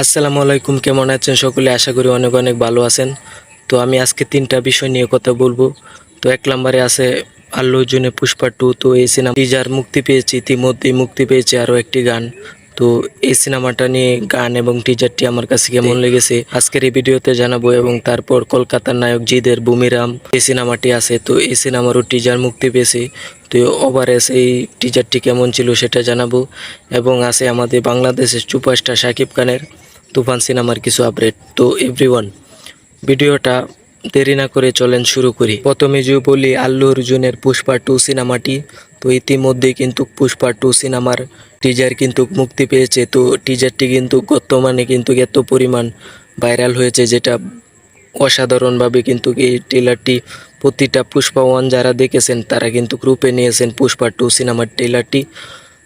আসসালামু আলাইকুম, কেমন আছেন সকলে? আশা করি অনেক অনেক ভালো আছেন। তো আমি আজকে তিনটা বিষয় নিয়ে কথা বলবো। তো এক নম্বরে আছে আল্লু অর্জুনের পুষ্পা 2। তো এই সিনেমা টিজার মুক্তি পেয়েছে, ইতিমধ্যেই মুক্তি পেয়েছে আরও একটি গান। তো এই সিনেমাটা নিয়ে গান এবং টিজারটি আমার কাছে কেমন লেগেছে আজকের এই ভিডিওতে জানাবো। এবং তারপর কলকাতার নায়ক জিদের বুমিরাম এই সিনেমাটি আছে, তো এই সিনেমারও টিজার মুক্তি পেয়েছে। তো ওভারঅল এই টিজারটি কেমন ছিল সেটা জানাবো। এবং আছে আমাদের বাংলাদেশের সুপারস্টার শাকিব খানের তুফান সিনেমার কিছু আপডেট। তো এভরিওয়ান, ভিডিওটা দেরি না করে চলেন শুরু করি। প্রথমে যে বলি আল্লু অর্জুনের পুষ্পা 2 সিনেমাটি। তো ইতিমধ্যে কিন্তু পুষ্পা 2 সিনেমার টিজার কিন্তু মুক্তি পেয়েছে। তো টিজারটি কিন্তু বর্তমানে কিন্তু এত পরিমাণ ভাইরাল হয়েছে, যেটা অসাধারণভাবে কিন্তু এই ট্রেলারটি প্রতিটা পুষ্পা 1 যারা দেখেছেন তারা কিন্তু গ্রুপে নিয়েছেন পুষ্পা 2 সিনেমার ট্রেলারটি।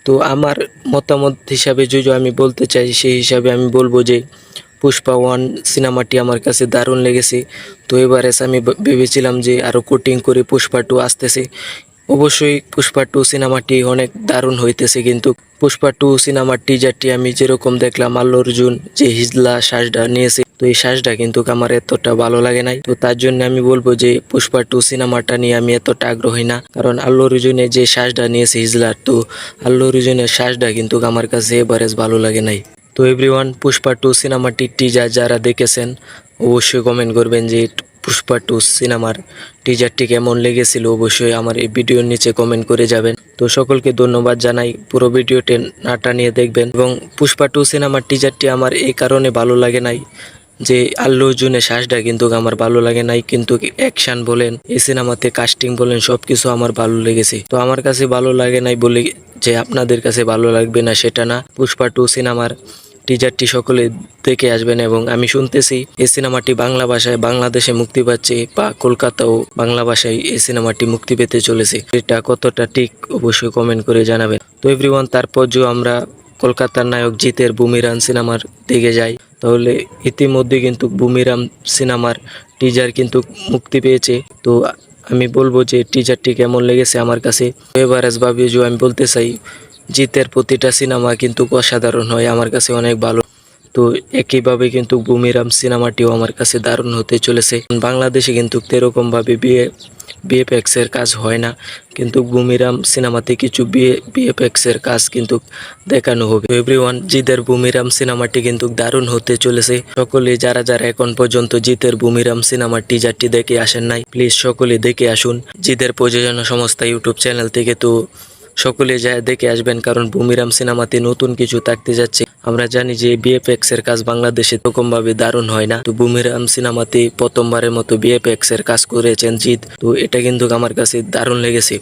তো আমার মতামত হিসাবে যদি আমি বলতে চাই, সেই হিসাবে আমি বলবো যে পুষ্পা 1 সিনেমাটি আমার কাছে দারুণ লেগেছে। তো এবারে আমি ভেবেছিলাম যে আরও কোটিং করে পুষ্পা 2 আসতেছে। অবশ্যই পুষ্পা 2 সিনেমাটি অনেক দারুণ হইতেছে, কিন্তু পুষ্পা 2 সিনেমার টিজারটি আমি যেরকম দেখলাম, আল্লু অর্জুন যে হিজলা শ্বাসটা নিয়েছে, তো এই শ্বাসটা কিন্তু আমার এতটা ভালো লাগে নাই। তো তার জন্য আমি বলবো যে পুষ্পা 2 সিনেমাটা নিয়ে আমি এতটা আগ্রহী না, কারণ আল্লু অর্জুনের যে শ্বাসটা নিয়েছে হিজলার, তো আল্লু অর্জুনের শ্বাসটা কিন্তু আমার কাছে এভারেজ ভালো লাগে নাই। তো এভরিওয়ান, পুষ্পা 2 সিনেমাটির টিজার যারা দেখেছেন অবশ্যই কমেন্ট করবেন যে পুষ্পা 2 সিনেমার টিজারটি কেমন লেগেছিল। অবশ্যই আমার এই ভিডিওর নিচে কমেন্ট করে যাবেন। তো সকলকে ধন্যবাদ জানাই, পুরো ভিডিওটি না টানিয়ে দেখবেন। এবং পুষ্পা 2 সিনেমার টিজারটি আমার এই কারণে ভালো লাগে নাই যে আল্লু অর্জুনের শ্বাসটা কিন্তু আমার ভালো লাগে নাই, কিন্তু অ্যাকশন বলেন, এই সিনেমাতে কাস্টিং বলেন, সবকিছু আমার ভালো লেগেছে। তো আমার কাছে ভালো লাগে নাই বলে যে আপনাদের কাছে ভালো লাগবে না সেটা না। পুষ্পা 2 সিনেমার টিজারটি সকলে দেখে আসবেন। এবং আমি শুনতেছি এই সিনেমাটি বাংলা ভাষায় বাংলাদেশে মুক্তি পাচ্ছে, বা কলকাতাও বাংলা ভাষায় এই সিনেমাটি মুক্তি পেতে চলেছে। এটা কতটা ঠিক অবশ্যই কমেন্ট করে জানাবেন। তো এভরিওয়ান, তারপর যে আমরা কলকাতার নায়ক জিতের বুমিরাম সিনেমার দিকে যাই, তাহলে ইতিমধ্যে কিন্তু বুমিরাম সিনেমার টিজার কিন্তু মুক্তি পেয়েছে। তো আমি বলবো যে টিজারটি কেমন লেগেছে আমার কাছে। এভারেজ ভাবে যে আমি বলতে চাই, জিতের প্রতিটা সিনেমা কিন্তু অসাধারণ হয়, আমার কাছে অনেক ভালো। তো একইভাবে কিন্তু বুমিরাম সিনেমাটিও আমার কাছে দারুণ হতে চলেছে। বাংলাদেশে কিন্তু এরকমভাবে বিএফএক্স এর কাজ হয় না, কিন্তু বুমিরাম সিনেমাতে কিছু বিএফএক্স এর কাজ কিন্তু দেখানো হবে। এভরিওয়ান, জিতের বুমিরাম সিনেমাটি কিন্তু দারুণ হতে চলেছে। সকলে যারা যারা এখন পর্যন্ত জিতের বুমিরাম সিনেমার টিজারটি দেখে আসেন নাই, প্লিজ সকলে দেখে আসুন জিতের প্রযোজনা সংস্থা ইউটিউব চ্যানেল থেকে। তো সকলে যায় দেখে আসবেন, কারণ বুমিরাম সিনেমাতে নতুন কিছু থাকতে যাচ্ছে। আমরা জানি যে বিএফএক্স এর কাজ বাংলাদেশে এরকম ভাবে দারুণ হয় না। তো বুমিরাম সিনেমাতে প্রথমবারের মতো বিএফএক্স এর কাজ করেছেন জিৎ, তো এটা কিন্তু আমার কাছে দারুণ লেগেছে।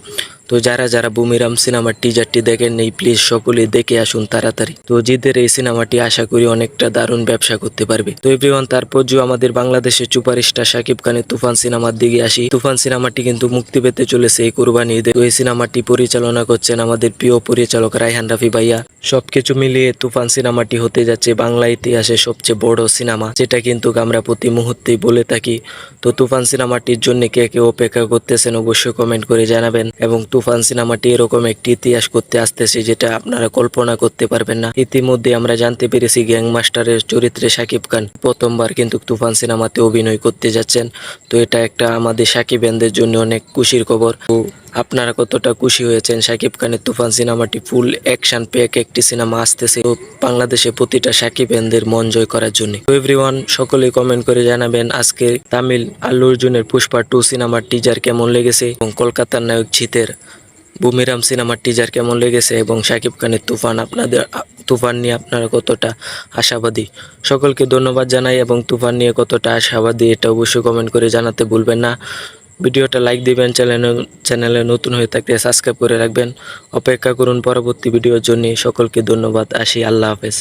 তো যারা যারা বুমিরাম সিনেমার টিজারটি দেখেন নেই, প্লিজ সকলে দেখে আসুন তাড়াতাড়ি। তো জিতের এই সিনেমাটি আশা করি অনেকটা দারুণ ব্যবসা করতে পারবে। তো এভরিওয়ান, তারপর যে আমাদের বাংলাদেশের সুপারস্টার শাকিব খানের তুফান সিনেমার দিকে আসি। তুফান সিনেমাটি কিন্তু মুক্তি পেতে চলেছে এই কুরবানি ঈদে। তো এই সিনেমাটি পরিচালনা করছেন আমাদের প্রিয় পরিচালক রায়হান রাফি ভাইয়া। সবকিছু মিলিয়ে তুফান সিনেমাটি হতে যাচ্ছে বাংলা ইতিহাসের সবচেয়ে বড় সিনেমা, যেটা কিন্তু আমরা প্রতি মুহূর্তেই বলে থাকি। তো তুফান সিনেমাটির জন্য কে কে অপেক্ষা করতেছেন অবশ্যই কমেন্ট করে জানাবেন। এবং তুফান সিনেমাটি এরকম একটি ইতিহাস করতে আসতেছে যেটা আপনারা কল্পনা করতে পারবেন না। ইতিমধ্যে আমরা জানতে পেরেছি গ্যাংমাস্টারের চরিত্রে শাকিব খান প্রথমবার কিন্তু তুফান সিনেমাতে অভিনয় করতে যাচ্ছেন। তো এটা একটা আমাদের সাকিবেনদের জন্য অনেক খুশির খবর। তো আপনারা কতটা খুশি হয়েছেন শাকিব খানের তুফান সিনেমাটি ফুল অ্যাকশন প্যাক একটি সিনেমা আসতেছে, তো বাংলাদেশে প্রতিটা সাকিবেনদের মন জয় করার জন্য। তো এভরিওয়ান, সকলেই কমেন্ট করে জানাবেন আজকে তামিল আল্লু অর্জুনের পুষ্পা 2 সিনেমার টিজার কেমন লেগেছে, এবং কলকাতার নায়ক জিতের বুমিরাম সিনেমার টিজার কেমন লেগেছে, এবং শাকিব খানের তুফান নিয়ে আপনারা কতটা আশাবাদী। সকলকে ধন্যবাদ জানাই, এবং তুফান নিয়ে কতটা আশাবাদী এটা অবশ্যই কমেন্ট করে জানাতে ভুলবেন না। ভিডিওটা লাইক দিবেন, চ্যানেলে নতুন হয়ে থাকলে সাবস্ক্রাইব করে রাখবেন। অপেক্ষা করুন পরবর্তী ভিডিওর জন্য। সকলকে ধন্যবাদ, আসি, আল্লাহ হাফেজ।